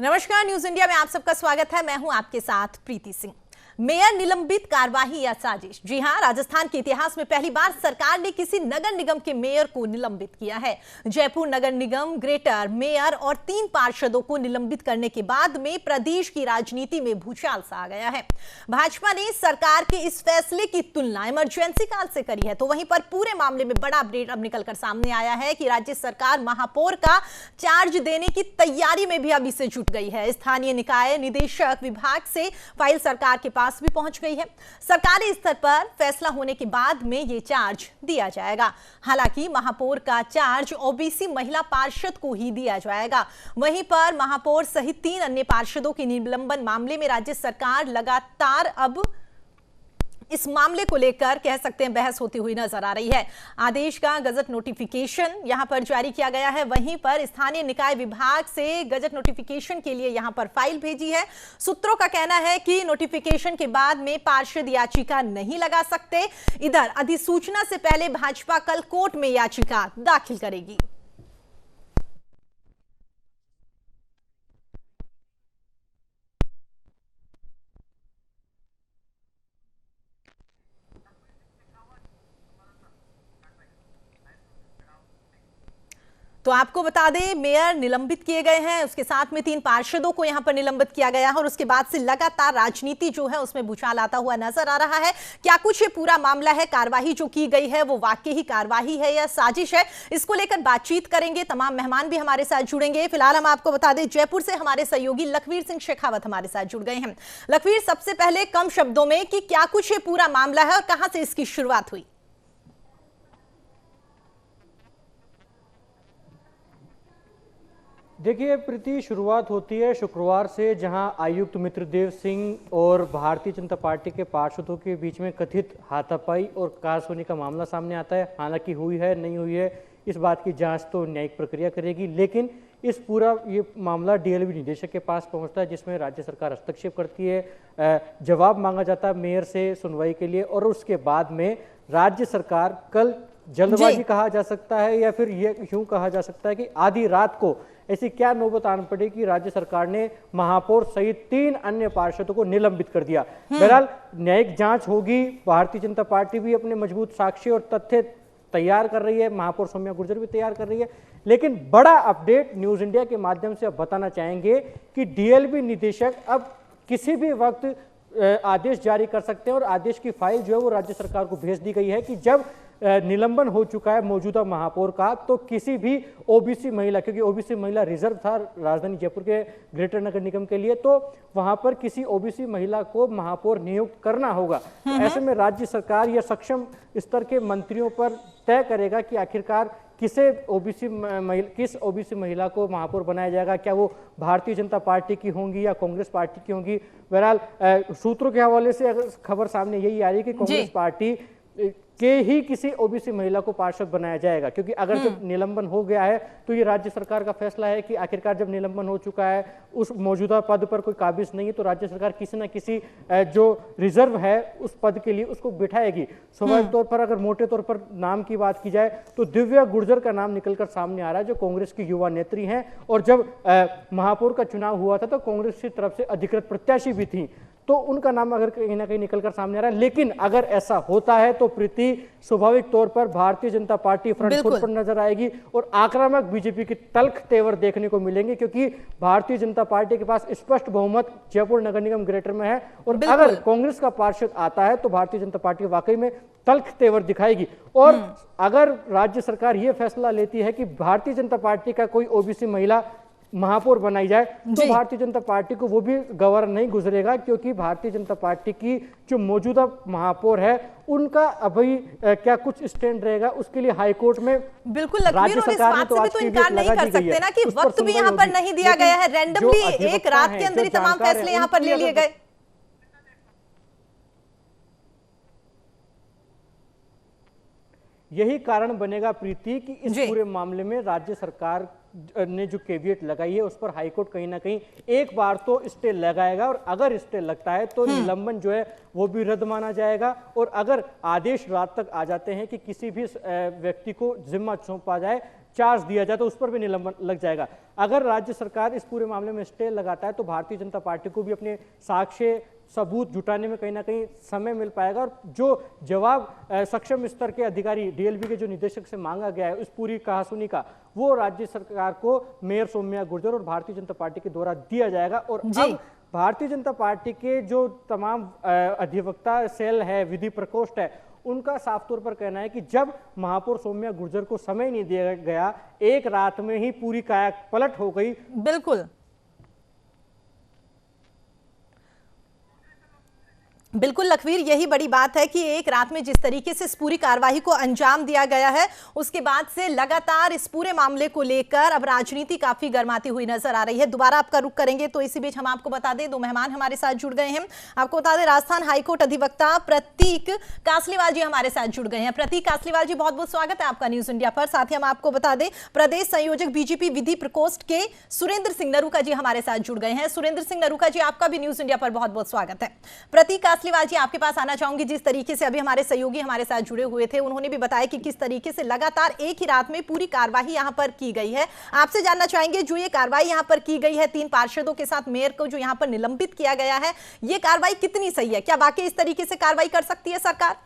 नमस्कार, news India में आप सबका स्वागत है। मैं हूं आपके साथ प्रीति सिंह। मेयर निलंबित, कार्रवाई या साजिश? जी हां, राजस्थान के इतिहास में पहली बार सरकार ने किसी नगर निगम के मेयर को निलंबित किया है। जयपुर नगर निगम ग्रेटर मेयर और 3 पार्षदों को निलंबित करने के बाद में प्रदेश की राजनीति में भूचाल सा आ गया है। भाजपा ने सरकार के इस फैसले की तुलना इमरजेंसी काल से करी है, तो वहीं पर पूरे मामले में बड़ा अपडेट अब निकलकर सामने आया है कि राज्य सरकार महापौर का चार्ज देने की तैयारी में भी अभी से जुट गई है। स्थानीय निकाय निदेशक विभाग से फाइल सरकार के पास भी पहुंच गई है। सरकारी स्तर पर फैसला होने के बाद में यह चार्ज दिया जाएगा। हालांकि महापौर का चार्ज ओबीसी महिला पार्षद को ही दिया जाएगा। वहीं पर महापौर सहित 3 अन्य पार्षदों के निलंबन मामले में राज्य सरकार लगातार अब इस मामले को लेकर कह सकते हैं बहस होती हुई नजर आ रही है। आदेश का गजट नोटिफिकेशन यहां पर जारी किया गया है। वहीं पर स्थानीय निकाय विभाग से गजट नोटिफिकेशन के लिए यहां पर फाइल भेजी है। सूत्रों का कहना है कि नोटिफिकेशन के बाद में पार्षद याचिका नहीं लगा सकते। इधर अधिसूचना से पहले भाजपा कल कोर्ट में याचिका दाखिल करेगी। तो आपको बता दें, मेयर निलंबित किए गए हैं, उसके साथ में 3 पार्षदों को यहां पर निलंबित किया गया है और उसके बाद से लगातार राजनीति जो है उसमें भूचाल आता हुआ नजर आ रहा है। क्या कुछ ये पूरा मामला है, कार्रवाई जो की गई है वो वाकई ही कार्रवाई है या साजिश है, इसको लेकर बातचीत करेंगे। तमाम मेहमान भी हमारे साथ जुड़ेंगे। फिलहाल हम आपको बता दें, जयपुर से हमारे सहयोगी लखवीर सिंह शेखावत हमारे साथ जुड़ गए हैं। लखवीर, सबसे पहले कम शब्दों में कि क्या कुछ ये पूरा मामला है और कहां से इसकी शुरुआत हुई? देखिए प्रीति, शुरुआत होती है शुक्रवार से, जहां आयुक्त मित्रदेव सिंह और भारतीय जनता पार्टी के पार्षदों के बीच में कथित हाथापाई और कारसुनी का मामला सामने आता है। हालांकि हुई है नहीं हुई है इस बात की जांच तो न्यायिक प्रक्रिया करेगी, लेकिन इस पूरा ये मामला डीएलबी निदेशक के पास पहुंचता है, जिसमें राज्य सरकार हस्तक्षेप करती है। जवाब मांगा जाता है मेयर से सुनवाई के लिए, और उसके बाद में राज्य सरकार कल जल्दबाजी कहा जा सकता है या फिर ये यूं कहा जा सकता है कि आधी रात को ऐसी क्या नौबत आन पड़ी कि राज्य सरकार ने महापौर सहित 3 अन्य पार्षदों को निलंबित कर दिया। बहरहाल न्यायिक जांच होगी। भारतीय जनता पार्टी भी अपने मजबूत साक्ष्य और तथ्य तैयार कर रही है, महापौर सौम्या गुर्जर भी तैयार कर रही है। लेकिन बड़ा अपडेट न्यूज इंडिया के माध्यम से अब बताना चाहेंगे कि डीएलबी निदेशक अब किसी भी वक्त आदेश जारी कर सकते हैं, और आदेश की फाइल जो है वो राज्य सरकार को भेज दी गई है कि जब निलंबन हो चुका है मौजूदा महापौर का, तो किसी भी ओबीसी महिला, क्योंकि ओबीसी महिला रिजर्व था राजधानी जयपुर के ग्रेटर नगर निगम के लिए, तो वहां पर किसी ओबीसी महिला को महापौर नियुक्त करना होगा। तो ऐसे में राज्य सरकार या सक्षम स्तर के मंत्रियों पर तय करेगा कि आखिरकार किस ओबीसी महिला को महापौर बनाया जाएगा। क्या वो भारतीय जनता पार्टी की होंगी या कांग्रेस पार्टी की होंगी? बहरहाल सूत्रों के हवाले से अगर खबर सामने यही आ रही है कि कांग्रेस पार्टी के ही किसी ओबीसी महिला को पार्षद बनाया जाएगा, क्योंकि अगर जब निलंबन हो गया है तो ये राज्य सरकार का फैसला है कि आखिरकार जब निलंबन हो चुका है, उस मौजूदा पद पर कोई काबिज नहीं है, तो राज्य सरकार किसी न किसी जो रिजर्व है उस पद के लिए उसको बिठाएगी। स्वाभाविक तौर पर अगर मोटे तौर पर नाम की बात की जाए तो दिव्या गुर्जर का नाम निकलकर सामने आ रहा है, जो कांग्रेस की युवा नेत्री हैं, और जब महापौर का चुनाव हुआ था तो कांग्रेस की तरफ से अधिकृत प्रत्याशी भी थी, तो उनका नाम अगर कहीं ना कहीं निकलकर सामने आ रहा है। लेकिन अगर ऐसा होता है तो प्रीति, स्वाभाविक तौर पर Bharatiya Janata party front foot पर नजर आएगी और आक्रामक बीजेपी की तल्ख तेवर देखने को मिलेंगे, क्योंकि भारतीय जनता पार्टी के पास स्पष्ट बहुमत जयपुर नगर निगम ग्रेटर में है, और अगर कांग्रेस का पार्षद आता है तो भारतीय जनता पार्टी वाकई में तल्ख तेवर दिखाएगी। और अगर राज्य सरकार यह फैसला लेती है कि भारतीय जनता पार्टी का कोई ओबीसी महिला महापौर बनाई जाए, तो भारतीय जनता पार्टी को वो भी गवारा नहीं गुजरेगा, क्योंकि भारतीय जनता पार्टी की जो मौजूदा महापौर है उनका अभी क्या कुछ स्टैंड रहेगा, उसके लिए हाईकोर्ट में बिल्कुल राज्य सरकार ने तो इनकार नहीं कर सकते ना कि वक्त भी यहाँ पर नहीं दिया गया है, रैंडमली एक रात के अंदर ही तमाम फैसले यहाँ पर ले लिए गए। यही कारण बनेगा प्रीति कि इस पूरे मामले में राज्य सरकार ने जो केवियट लगाई है उस पर हाईकोर्ट कहीं ना कहीं एक बार तो स्टे लगाएगा, और अगर स्टे लगता है तो निलंबन जो है वो भी रद्द माना जाएगा। और अगर आदेश रात तक आ जाते हैं कि किसी भी व्यक्ति को जिम्मा सौंपा जाए चार्ज दिया जाए तो उस पर भी निलंबन लग जाएगा। अगर राज्य सरकार इस पूरे मामले में स्टे लगाता है तो भारतीय जनता पार्टी को भी अपने साक्ष्य सबूत जुटाने में कहीं ना कहीं समय मिल पाएगा, और जो जवाब सक्षम स्तर के अधिकारी डीएलबी के जो निदेशक से मांगा गया है उस पूरी कहासुनी का, वो राज्य सरकार को मेयर सौम्या गुर्जर और भारतीय जनता पार्टी के द्वारा दिया जाएगा। और अब भारतीय जनता पार्टी के जो तमाम अधिवक्ता सेल है, विधि प्रकोष्ठ है, उनका साफ तौर पर कहना है कि जब महापौर सौम्या गुर्जर को समय नहीं दिया गया, एक रात में ही पूरी काया पलट हो गई। बिल्कुल बिल्कुल लखवीर, यही बड़ी बात है कि एक रात में जिस तरीके से इस पूरी कार्रवाई को अंजाम दिया गया है, उसके बाद से लगातार इस पूरे मामले को लेकर अब राजनीति काफी गर्माती हुई नजर आ रही है। दोबारा आपका रुख करेंगे तो इसी बीच हम आपको बता दें, दो मेहमान हमारे साथ जुड़ गए हैं। आपको बता दें, राजस्थान हाईकोर्ट अधिवक्ता प्रतीक कासलीवाल जी हमारे साथ जुड़ गए हैं। प्रतीक कासलीवाल जी, बहुत बहुत स्वागत है आपका न्यूज इंडिया पर। साथ ही हम आपको बता दें, प्रदेश संयोजक बीजेपी विधि प्रकोष्ठ के सुरेंद्र सिंह नरूका जी हमारे साथ जुड़ गए हैं। सुरेंद्र सिंह नरूका जी, आपका भी न्यूज इंडिया पर बहुत बहुत स्वागत है। प्रतीक कासलीवाल जी, आपके पास आना चाहूंगी। जिस तरीके से अभी हमारे सहयोगी हमारे साथ जुड़े हुए थे, उन्होंने भी बताया कि किस तरीके से लगातार एक ही रात में पूरी कार्रवाई यहां पर की गई है। आपसे जानना चाहेंगे, जो ये कार्रवाई यहां पर की गई है 3 पार्षदों के साथ मेयर को जो यहां पर निलंबित किया गया है, ये कार्रवाई कितनी सही है? क्या वाकई इस तरीके से कार्रवाई कर सकती है सरकार?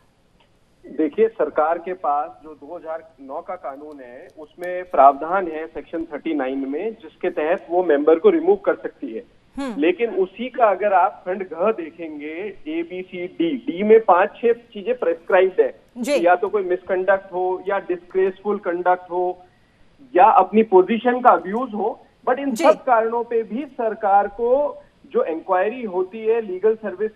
देखिए, सरकार के पास जो 2009 का कानून है उसमें प्रावधान है सेक्शन 39 में, जिसके तहत वो मेंबर को रिमूव कर सकती है। लेकिन उसी का अगर आप खंड घ देखेंगे, ABCD, डी में 5-6 चीजें प्रेस्क्राइब्ड है। या तो कोई मिसकंडक्ट हो, या डिस्ग्रेसफुल कंडक्ट हो, या अपनी पोजीशन का अब्यूज हो। बट इन सब कारणों पे भी सरकार को जो इंक्वायरी होती है legal service,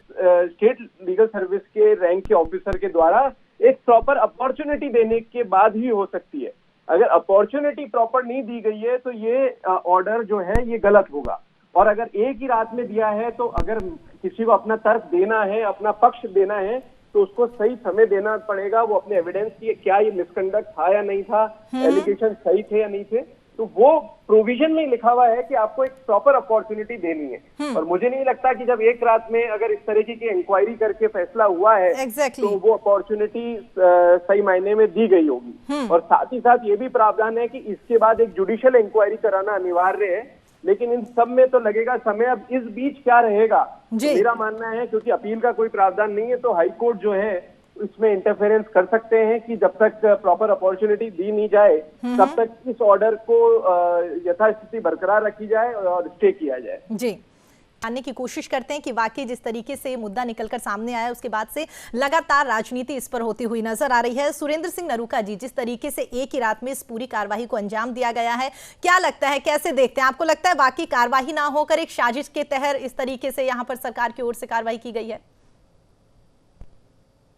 state legal service के रैंक के ऑफिसर के द्वारा, एक प्रॉपर अपॉर्चुनिटी देने के बाद ही हो सकती है। अगर अपॉर्चुनिटी प्रॉपर नहीं दी गई है तो ये ऑर्डर जो है ये गलत होगा। और अगर एक ही रात में दिया है तो अगर किसी को अपना तर्क देना है, अपना पक्ष देना है, तो उसको सही समय देना पड़ेगा। वो अपने एविडेंस की क्या ये मिसकंडक्ट था या नहीं था, एलिगेशन सही थे या नहीं थे, तो वो प्रोविजन में लिखा हुआ है कि आपको एक प्रॉपर अपॉर्चुनिटी देनी है। और मुझे नहीं लगता कि जब एक रात में अगर इस तरीके की इंक्वायरी करके फैसला हुआ है तो वो अपॉर्चुनिटी सही मायने में दी गई होगी। और साथ ही साथ ये भी प्रावधान है कि इसके बाद एक जुडिशियल इंक्वायरी कराना अनिवार्य है। लेकिन इन सब में तो लगेगा समय। अब इस बीच क्या रहेगा, तो मेरा मानना है क्योंकि अपील का कोई प्रावधान नहीं है, तो हाईकोर्ट जो है इसमें इंटरफेरेंस कर सकते हैं कि जब तक प्रॉपर अपॉर्चुनिटी दी नहीं जाए तब तक इस ऑर्डर को यथास्थिति बरकरार रखी जाए और स्टे किया जाए। जी, जानने की कोशिश करते हैं कि वाकई जिस तरीके से मुद्दा निकलकर सामने आया उसके बाद से लगातार राजनीति इस पर होती हुई नजर आ रही है। सुरेंद्र सिंह नरूका जी, जिस तरीके से एक ही रात में इस पूरी कार्रवाई को अंजाम दिया गया है, क्या लगता है, कैसे देखते हैं? आपको लगता है वाकई कार्रवाई ना होकर एक साजिश के तहत इस तरीके से यहाँ पर सरकार की ओर से कार्रवाई की गई है?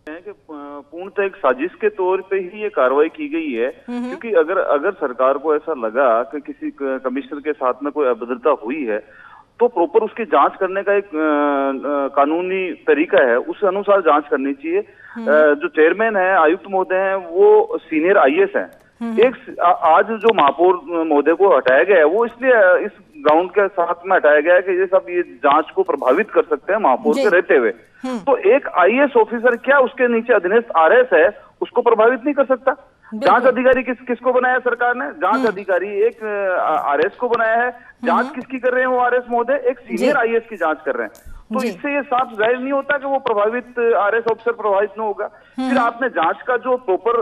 कि पूर्णतः एक साजिश के तौर पे ही ये कार्रवाई की गई है। क्योंकि अगर सरकार को ऐसा लगा कि किसी कमिश्नर के साथ में कोई अभद्रता हुई है तो प्रॉपर उसकी जांच करने का एक कानूनी तरीका है, उस अनुसार जांच करनी चाहिए। जो चेयरमैन है, आयुक्त महोदय हैं, वो सीनियर IAS हैं। आज जो महापौर महोदय को हटाया गया है वो इसलिए इस ग्राउंड के साथ में हटाया गया है कि ये सब ये जांच को प्रभावित कर सकते हैं महापौर के रहते हुए। तो एक IAS ऑफिसर क्या उसके नीचे अधीनस्थ RS है उसको प्रभावित नहीं कर सकता? जांच अधिकारी किसको बनाया सरकार ने? जांच अधिकारी एक RS को बनाया है। जांच किसकी कर रहे हैं वो RS महोदय? एक सीनियर IAS की जांच कर रहे हैं। तो इससे ये साफ जाहिर नहीं होता कि वो प्रभावित RS ऑफिसर प्रभावित न होगा। फिर आपने जांच का जो प्रॉपर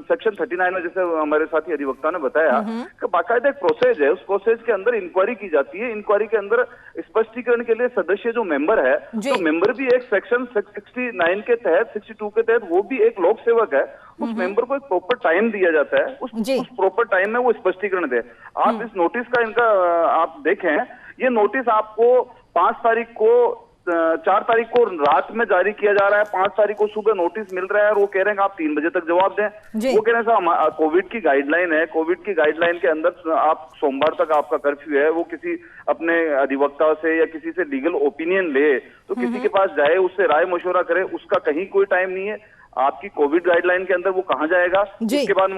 सेक्शन 39 में, जैसे हमारे साथी अधिवक्ता ने बताया कि बाकायदा एक प्रोसेस है, उस प्रोसेस के अंदर इंक्वायरी की जाती है। इंक्वायरी के अंदर स्पष्टीकरण के लिए सदस्य जो मेंबर है, तो मेंबर भी एक सेक्शन 69 के तहत, 62 के तहत वो भी एक लोक सेवक है। उस मेंबर को एक प्रॉपर टाइम दिया जाता है, उस प्रॉपर टाइम में वो स्पष्टीकरण दे। आप इस नोटिस का इनका आप देखें, ये नोटिस आपको 5 तारीख को 4 तारीख को रात में जारी किया जा रहा है, 5 तारीख को सुबह नोटिस मिल रहा है और वो कह रहे हैं कि आप 3 बजे तक जवाब दें। वो कह रहे हैं साहब कोविड की गाइडलाइन है, कोविड की गाइडलाइन के अंदर आप सोमवार तक आपका कर्फ्यू है। वो किसी अपने अधिवक्ता से या किसी से लीगल ओपिनियन ले तो किसी के पास जाए, उससे राय मशवरा करे, उसका कहीं कोई टाइम नहीं है। आपकी कोविड गाइडलाइन के अंदर वो कहाँ जाएगा? उसके बाद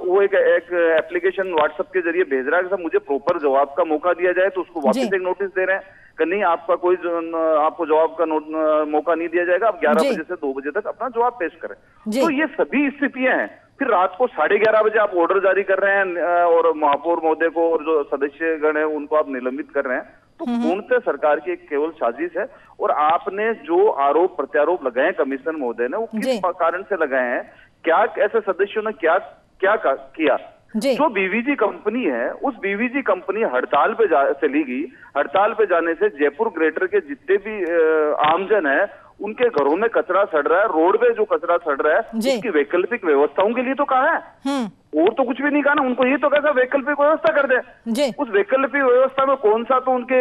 वो एक एप्लीकेशन व्हाट्सएप के जरिए भेज रहा है कि मुझे प्रॉपर जवाब का मौका दिया जाए, तो उसको वापस एक नोटिस दे रहे हैं कि नहीं, आपका कोई आपको जवाब का मौका नहीं दिया जाएगा, आप 11 बजे से 2 बजे तक अपना जवाब पेश करें। तो ये सभी स्थितियां हैं। फिर रात को 11:30 बजे आप ऑर्डर जारी कर रहे हैं और महापौर महोदय को और जो सदस्यगण है उनको आप निलंबित कर रहे हैं, तो पूर्णतः सरकार की एक केवल साजिश है। और आपने जो आरोप प्रत्यारोप लगाए हैं कमिश्नर महोदय ने, वो किस कारण से लगाए हैं? क्या ऐसे सदस्यों ने क्या किया? जो बीवीजी कंपनी है, उस बीवीजी कंपनी हड़ताल पे चली गई। हड़ताल पे जाने से जयपुर ग्रेटर के जितने भी आमजन है उनके घरों में कचरा सड़ रहा है, रोड पे जो कचरा सड़ रहा है उसकी वैकल्पिक व्यवस्थाओं के लिए तो कहा है, और तो कुछ भी नहीं कहा ना। उनको ये तो कैसा वैकल्पिक व्यवस्था कर दे। उस वैकल्पिक व्यवस्था में कौन सा तो उनके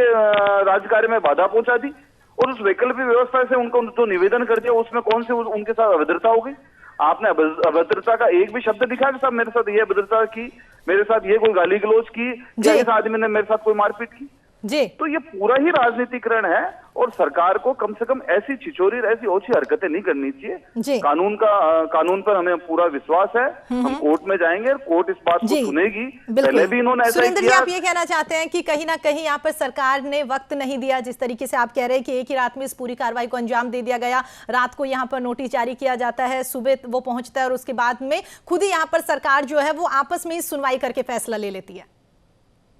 राजकार्य में बाधा पहुंचा दी, और उस वैकल्पिक व्यवस्था से उनको जो निवेदन कर दिया उसमें कौन से उनके साथ अभद्रता हो गई? आपने अभद्रता का एक भी शब्द दिखा कि साहब मेरे साथ ये अभद्रता की, मेरे साथ ये कोई गाली गलौज की, या इस आदमी ने मेरे साथ कोई मारपीट की? जी। तो ये पूरा ही राजनीतिकरण है, और सरकार को कम से कम ऐसी छिछोरी, ऐसी ओछी हरकतें नहीं करनी चाहिए। कानून पर हमें पूरा विश्वास है। हम कोर्ट में जाएंगे, कोर्ट इस बात को सुनेगी। पहले भी इन्होंने ऐसा सुरेंद्र जी, किया। आप ये कहना चाहते हैं कि कहीं ना कहीं यहाँ पर सरकार ने वक्त नहीं दिया, जिस तरीके से आप कह रहे हैं कि एक ही रात में इस पूरी कार्रवाई को अंजाम दे दिया गया। रात को यहाँ पर नोटिस जारी किया जाता है, सुबह वो पहुंचता है और उसके बाद में खुद ही यहाँ पर सरकार जो है वो आपस में ही सुनवाई करके फैसला ले लेती है।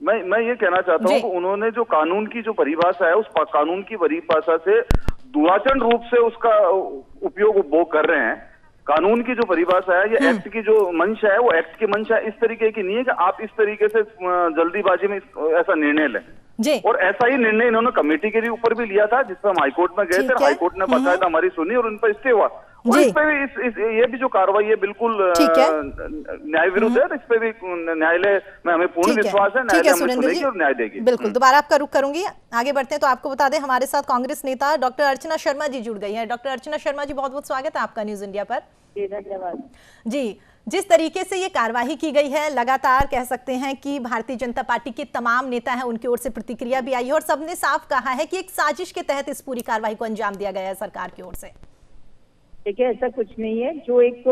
मैं ये कहना चाहता हूँ कि उन्होंने जो कानून की जो परिभाषा है, उस कानून की परिभाषा से दुराचरण रूप से उसका उपयोग वो कर रहे हैं। कानून की जो परिभाषा है, ये एक्ट की जो मंशा है, वो एक्ट की मंशा इस तरीके की नहीं है कि आप इस तरीके से जल्दीबाजी में ऐसा निर्णय लें। और ऐसा ही निर्णय इन्होंने कमेटी के ऊपर भी लिया था, जिस पर हम हाईकोर्ट में गए थे। हाईकोर्ट ने बाकायदा हमारी सुनी और उन पर स्टे हुआ। और इस पे भी ये भी जो कार्रवाई है बिल्कुल न्याय विरुद्ध है। इस पे भी न्यायालय में हमें पूर्ण विश्वास है, न्यायालय हमें सुनेगी और न्याय देगी। बिल्कुल, दोबारा आपका रुख करूंगी। आगे बढ़ते हैं तो आपको बता दें हमारे साथ कांग्रेस नेता डॉक्टर अर्चना शर्मा जी जुड़ गई हैं। डॉक्टर अर्चना शर्मा जी, बहुत बहुत स्वागत है आपका न्यूज इंडिया पर। धन्यवाद जी। जिस तरीके से ये कार्यवाही की गई है, लगातार कह सकते हैं कि भारतीय जनता पार्टी के तमाम नेता हैं, उनकी ओर से प्रतिक्रिया भी आई है और सबने साफ कहा है कि एक साजिश के तहत इस पूरी कार्रवाई को अंजाम दिया गया है सरकार की ओर से। देखिए, ऐसा कुछ नहीं है। जो एक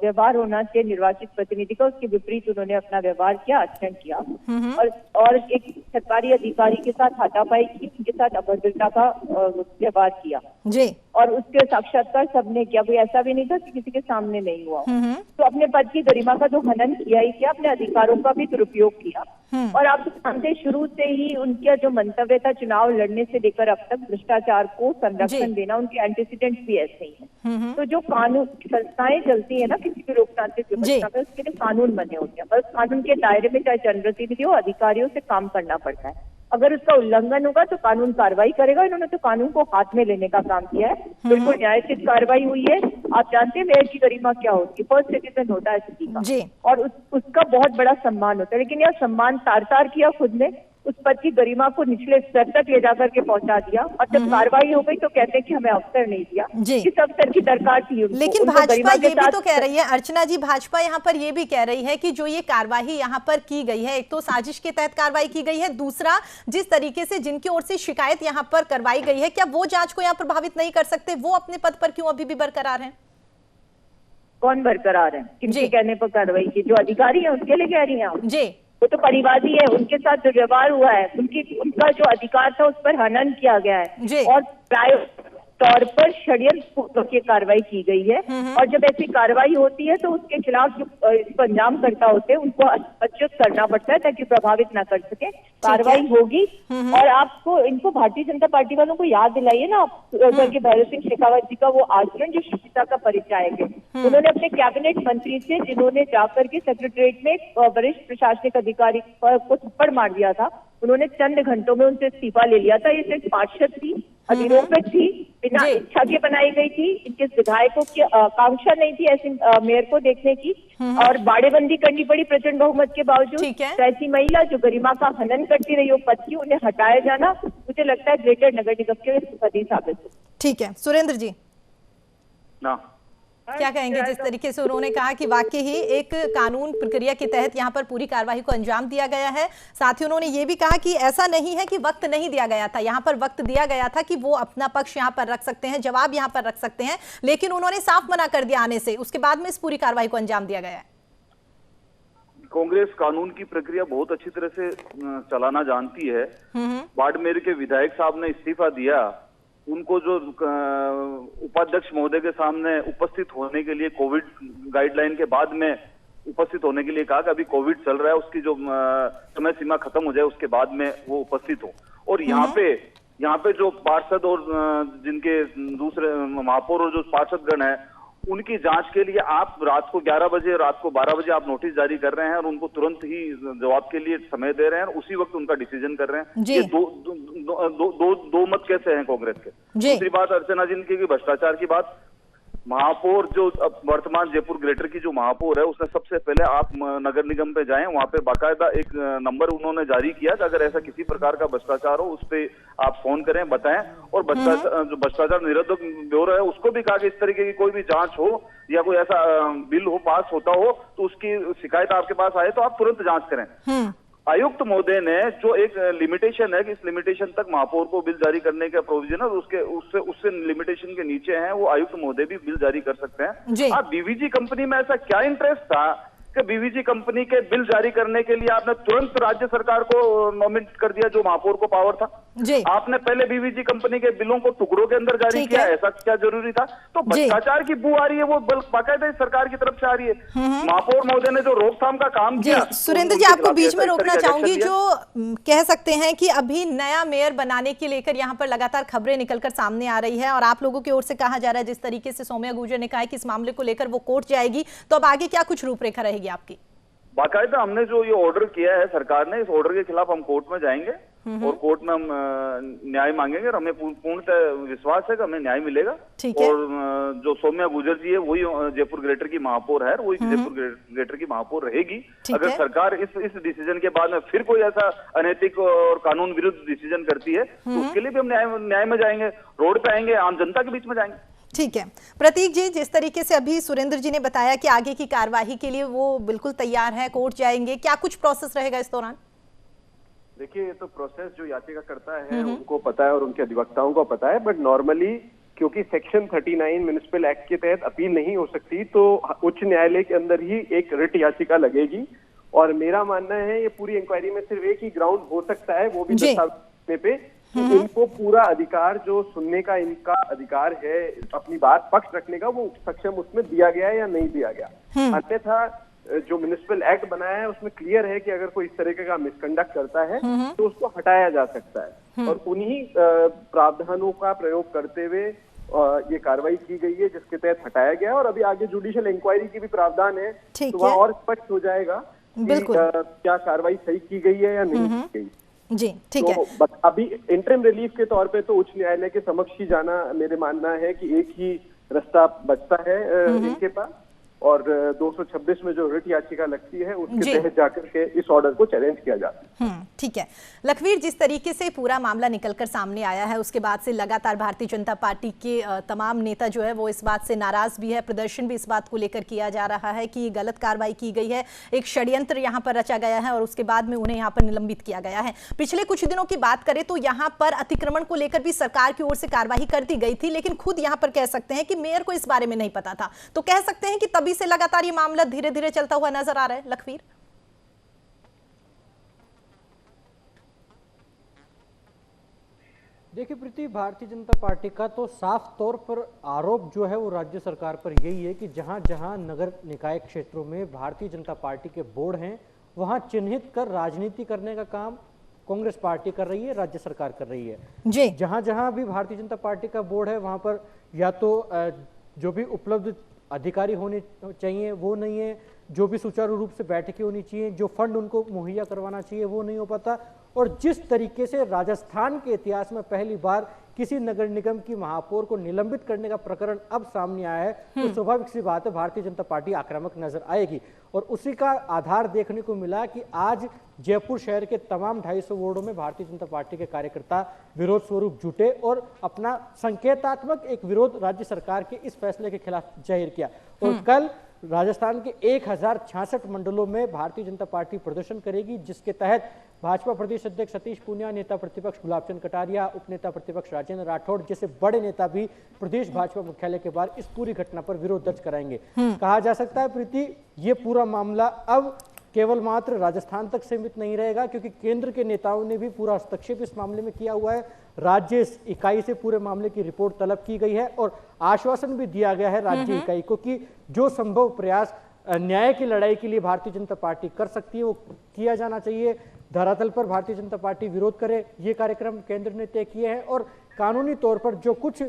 व्यवहार होना चाहिए निर्वाचित प्रतिनिधि का, उसके विपरीत उन्होंने अपना व्यवहार किया, आचरण किया, और एक सरकारी अधिकारी के साथ हाथापाई की, उनके साथ अभद्रता का व्यवहार किया जी। और उसके साक्षात्कार सबने किया। कोई ऐसा भी नहीं था कि किसी के सामने नहीं हुआ। तो अपने पद की गरिमा का जो हनन किया ही किया, अपने अधिकारों का भी दुरुपयोग किया। और आप जानते शुरू से ही उनका जो मंतव्य था चुनाव लड़ने से लेकर अब तक भ्रष्टाचार को संरक्षण देना, उनके एंटीसीडेंट्स भी ऐसे ही हैं। तो जो कानून संस्थाएं चलती है ना किसी भी लोकतांत्रिक व्यवस्था में, उसके लिए कानून बने होते हैं। बस कानून के दायरे में चाहे जनप्रतिनिधि हो, अधिकारियों से काम करना पड़ता है। अगर उसका उल्लंघन होगा तो कानून कार्रवाई करेगा। इन्होंने तो कानून को हाथ में लेने का काम किया है। बिल्कुल न्यायोचित कार्रवाई हुई है। आप जानते हैं मेयर की गरिमा क्या होती है? फर्स्ट सिटीजन होता है सिटी का, और उसका बहुत बड़ा सम्मान होता है। लेकिन यह सम्मान तार किया खुद ने, उस पद की गरिमा को निचले स्तर तक ले जाकर के पहुंचा दिया। और जब कार्रवाई हो गई तो कहते हैं कि हमें अवसर नहीं दिया। किस अवसर की दरकार थी उनको? लेकिन भाजपा ये भी तो कह रही है, अर्चना जी, भाजपा यहाँ पर ये भी कह रही है कि जो ये कार्रवाई यहाँ पर की गई है, एक तो साजिश के तहत कार्रवाई की गई है, दूसरा जिस तरीके से जिनकी ओर से शिकायत यहाँ पर करवाई गई है, क्या वो जांच को यहाँ प्रभावित नहीं कर सकते? वो अपने पद पर क्यों अभी भी बरकरार हैं? कौन बरकरार है? किनके कहने पर कार्रवाई की? जो अधिकारी है उसके लिए कह रही है आप? जी। वो तो परिवादी है, उनके साथ जो व्यवहार हुआ है, उनका जो अधिकार था उस पर हनन किया गया है और प्राय तौर पर षड्यंत्रपूर्वक ये कार्रवाई की गई है। और जब ऐसी कार्रवाई होती है तो उसके खिलाफ जो इसको अंजाम करता होते हैं उनको अच्युत करना पड़ता है ताकि प्रभावित ना कर सके। कार्रवाई होगी। और आपको इनको भारतीय जनता पार्टी वालों को याद दिलाइए ना, स्वर्गीय भैरव सिंह शेखावत जी का वो आचरण जो शुचिता का परिचायक है। उन्होंने अपने कैबिनेट मंत्री से, जिन्होंने जाकर के सेक्रेटरीट में वरिष्ठ प्रशासनिक अधिकारी को थप्पड़ मार दिया था, उन्होंने चंद घंटों में उनसे इस्तीफा ले लिया था। ये सिर्फ पार्षद थी, अधिरोपक थी, बिना इच्छा के बनाई गई थी। इनके विधायकों की आकांक्षा नहीं थी ऐसी मेयर को देखने की, और बाड़ेबंदी करनी पड़ी प्रचंड बहुमत के बावजूद। ऐसी महिला जो गरिमा का हनन करती रही हो पद की, उन्हें हटाया जाना मुझे लगता है ग्रेटर नगर निगम के सुखद साबित हो। ठीक है, सुरेंद्र जी क्या कहेंगे? जिस तरीके से उन्होंने कहा कि वाकई ही एक कानून प्रक्रिया के तहत यहाँ पर पूरी कार्रवाई को अंजाम दिया गया है। साथ ही उन्होंने ये भी कहा कि ऐसा नहीं है कि वक्त नहीं दिया गया था, यहाँ पर वक्त दिया गया था कि वो अपना पक्ष यहाँ पर रख सकते हैं, जवाब यहाँ पर रख सकते हैं, लेकिन उन्होंने साफ मना कर दिया आने से। उसके बाद में इस पूरी कार्रवाई को अंजाम दिया गया है। कांग्रेस कानून की प्रक्रिया बहुत अच्छी तरह से चलाना जानती है। बाड़मेर के विधायक साहब ने इस्तीफा दिया उनको जो उपाध्यक्ष महोदय के सामने उपस्थित होने के लिए कोविड गाइडलाइन के बाद में उपस्थित होने के लिए कहा कि अभी कोविड चल रहा है, उसकी जो समय सीमा खत्म हो जाए उसके बाद में वो उपस्थित हो। और यहाँ पे जो पार्षद और जिनके दूसरे महापौर और जो पार्षद गण है उनकी जांच के लिए आप रात को 11 बजे, रात को 12 बजे आप नोटिस जारी कर रहे हैं और उनको तुरंत ही जवाब के लिए समय दे रहे हैं और उसी वक्त उनका डिसीजन कर रहे हैं। ये दो मत कैसे हैं कांग्रेस के। दूसरी बात अर्चना जी की भ्रष्टाचार की बात, महापौर जो वर्तमान जयपुर ग्रेटर की जो महापौर है उसने सबसे पहले आप नगर निगम पे जाएं, वहां पे बाकायदा एक नंबर उन्होंने जारी किया कि अगर ऐसा किसी प्रकार का भ्रष्टाचार हो उस पे आप फोन करें, बताएं। और जो भ्रष्टाचार निरोधक ब्यूरो है उसको भी कहा कि इस तरीके की कोई भी जांच हो या कोई ऐसा बिल हो पास होता हो तो उसकी शिकायत आपके पास आए तो आप तुरंत जांच करें। आयुक्त महोदय ने जो एक लिमिटेशन है कि इस लिमिटेशन तक महापौर को बिल जारी करने का प्रोविजन है, उससे लिमिटेशन के नीचे हैं वो आयुक्त महोदय भी बिल जारी कर सकते हैं। आप बीवीजी कंपनी में ऐसा क्या इंटरेस्ट था कि बीवीजी कंपनी के बिल जारी करने के लिए आपने तुरंत राज्य सरकार को नॉमिनेट कर दिया जो महापौर को पावर था? आपने पहले बीवीजी कंपनी के बिलों को टुकड़ों के अंदर जारी किया, ऐसा क्या जरूरी था? तो भ्रष्टाचार की बू आ रही है वो बाकायदा सरकार की तरफ से आ रही है। महापौर महोदय ने जो रोकथाम का काम किया। सुरेंद्र जी, आपको बीच में रोकना चाहूंगी, जो कह सकते हैं कि अभी नया मेयर बनाने के लेकर यहाँ पर लगातार खबरें निकलकर सामने आ रही है और आप लोगों की ओर से कहा जा रहा है जिस तरीके से सौम्या गुर्जर ने कहा है कि इस मामले को लेकर वो कोर्ट जाएगी, तो अब आगे क्या कुछ रूपरेखा रहेगी आपकी? बाकायदा हमने जो ये ऑर्डर किया है सरकार ने, इस ऑर्डर के खिलाफ हम कोर्ट में जाएंगे और कोर्ट में हम न्याय मांगेंगे और हमें पूर्णतः विश्वास है कि हमें न्याय मिलेगा। और जो सौम्या गुर्जर जी है वही जयपुर ग्रेटर की महापौर है, वही जयपुर ग्रेटर की महापौर रहेगी। अगर सरकार इस डिसीजन के बाद में फिर कोई ऐसा अनैतिक और कानून विरुद्ध डिसीजन करती है तो उसके लिए भी हम न्याय में जाएंगे, रोड पे आएंगे, आम जनता के बीच में जाएंगे। ठीक है प्रतीक जी, जिस तरीके से अभी सुरेंद्र जी ने बताया कि आगे की कार्यवाही के लिए वो बिल्कुल तैयार है, कोर्ट जाएंगे, क्या कुछ प्रोसेस रहेगा इस दौरान? देखिए, ये तो प्रोसेस जो याचिका करता है उनको पता है और उनके अधिवक्ताओं को पता है, बट नॉर्मली क्योंकि सेक्शन 39 म्युनिसिपल एक्ट के तहत अपील नहीं हो सकती तो उच्च न्यायालय के अंदर ही एक रिट याचिका लगेगी। और मेरा मानना है ये पूरी इंक्वायरी में सिर्फ एक ही ग्राउंड हो सकता है, वो भी दस्तावेज पे इनको पूरा अधिकार जो सुनने का इनका अधिकार है, अपनी बात पक्ष रखने का, वो सक्षम उसमें दिया गया है या नहीं दिया गया। अन्यथा जो म्युनिसिपल एक्ट बनाया है उसमें क्लियर है कि अगर कोई इस तरीके का मिसकंडक्ट करता है तो उसको हटाया जा सकता है और उन्हीं प्रावधानों का प्रयोग करते हुए ये कार्रवाई की गई है जिसके तहत हटाया गया है। और अभी आगे जुडिशियल इंक्वायरी की भी प्रावधान है तो वहाँ और स्पष्ट हो जाएगा कि क्या कार्रवाई सही की गई है या नहीं की गई। जी ठीक है। अभी इंटरिम रिलीफ के तौर पे तो उच्च न्यायालय के समक्ष ही जाना मेरे मानना है कि एक ही रास्ता बचता है इनके पास और 226 में जो रिट याचिका लगती है उसके तहत जाकर के इस ऑर्डर को चैलेंज किया जाता है। ठीक है लखवीर, जिस तरीके से पूरा मामला निकलकर सामने आया है उसके बाद से लगातार भारतीय जनता पार्टी के तमाम नेता जो है वो इस बात से नाराज भी है, प्रदर्शन भी इस बात को लेकर किया जा रहा है कि गलत कार्रवाई की गई है, एक षड्यंत्र यहाँ पर रचा गया है और उसके बाद में उन्हें यहाँ पर निलंबित किया गया है। पिछले कुछ दिनों की बात करें तो यहाँ पर अतिक्रमण को लेकर भी सरकार की ओर से कार्रवाई कर दी गई थी, लेकिन खुद यहाँ पर कह सकते हैं कि मेयर को इस बारे में नहीं पता था, तो कह सकते हैं कि तभी से लगातार ये मामला धीरे धीरे चलता हुआ नजर आ रहा है। लखवीर, देखिए प्रीति, भारतीय जनता पार्टी का तो साफ तौर पर आरोप जो है वो राज्य सरकार पर यही है कि जहां जहां नगर निकाय क्षेत्रों में भारतीय जनता पार्टी के बोर्ड हैं वहां चिन्हित कर राजनीति करने का काम कांग्रेस पार्टी कर रही है, राज्य सरकार कर रही है जी। जहां जहां भी भारतीय जनता पार्टी का बोर्ड है वहां पर या तो जो भी उपलब्ध अधिकारी होने चाहिए वो नहीं है, जो भी सुचारू रूप से बैठकें होनी चाहिए, जो फंड उनको मुहैया करवाना चाहिए वो नहीं हो पाता। और जिस तरीके से राजस्थान के इतिहास में पहली बार किसी नगर निगम की महापौर को निलंबित करने का प्रकरण अब सामने आया है तो स्वाभाविक सी बात है भारतीय जनता पार्टी आक्रामक नजर आएगी। और उसी का आधार देखने को मिला कि आज जयपुर शहर के तमाम 250 वार्डों में भारतीय जनता पार्टी के कार्यकर्ता विरोध स्वरूप जुटे और अपना संकेतात्मक एक विरोध राज्य सरकार के इस फैसले के खिलाफ जाहिर किया। और कल राजस्थान के 1066 मंडलों में भारतीय जनता पार्टी प्रदर्शन करेगी, जिसके तहत भाजपा प्रदेश अध्यक्ष सतीश पूनिया, नेता प्रतिपक्ष गुलाबचंद कटारिया, उपनेता प्रतिपक्ष राजेंद्र राठौड़ जैसे बड़े नेता भी प्रदेश भाजपा मुख्यालय के बाहर इस पूरी घटना पर विरोध दर्ज कराएंगे। कहा जा सकता है प्रीति, ये पूरा मामला अब केवल मात्र राजस्थान तक सीमित नहीं रहेगा, क्योंकि केंद्र के नेताओं ने भी पूरा हस्तक्षेप इस मामले में किया हुआ है। राज्य इकाई से पूरे मामले की रिपोर्ट तलब की गई है और आश्वासन भी दिया गया है राज्य इकाई को कि जो संभव प्रयास न्याय की लड़ाई के लिए भारतीय जनता पार्टी कर सकती है वो किया जाना चाहिए। धरातल पर भारतीय जनता पार्टी विरोध करे, ये कार्यक्रम केंद्र ने तय किए हैं और कानूनी तौर पर जो कुछ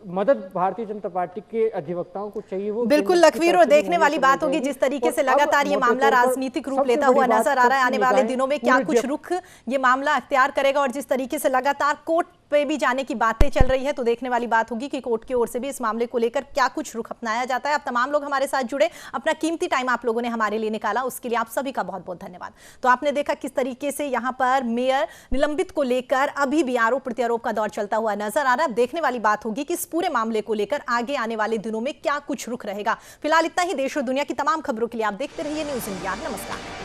मदद भारतीय जनता पार्टी के अधिवक्ताओं को चाहिए वो बिल्कुल लखवीर, और देखने वाली बात होगी जिस तरीके से लगातार ये मामला राजनीतिक रूप लेता हुआ नजर आ रहा है। आने वाले दिनों में क्या कुछ रुख ये मामला अख्तियार करेगा, और जिस तरीके से लगातार कोर्ट पे भी जाने की बातें चल रही है, तो देखने वाली बात होगी कि कोर्ट की ओर से भी इस मामले को लेकर क्या कुछ रुख अपनाया जाता है। आप तमाम लोग हमारे साथ जुड़े, अपना कीमती टाइम आप लोगों ने हमारे लिए निकाला, उसके लिए आप सभी का बहुत बहुत धन्यवाद। तो आपने देखा किस तरीके से यहाँ पर मेयर निलंबित को लेकर अभी भी आरोप प्रत्यारोप का दौर चलता हुआ नजर आ रहा है। अब देखने वाली बात होगी कि इस पूरे मामले को लेकर आगे आने वाले दिनों में क्या कुछ रुख रहेगा। फिलहाल इतना ही। देश और दुनिया की तमाम खबरों के लिए आप देखते रहिए न्यूज़ इंडिया। नमस्कार।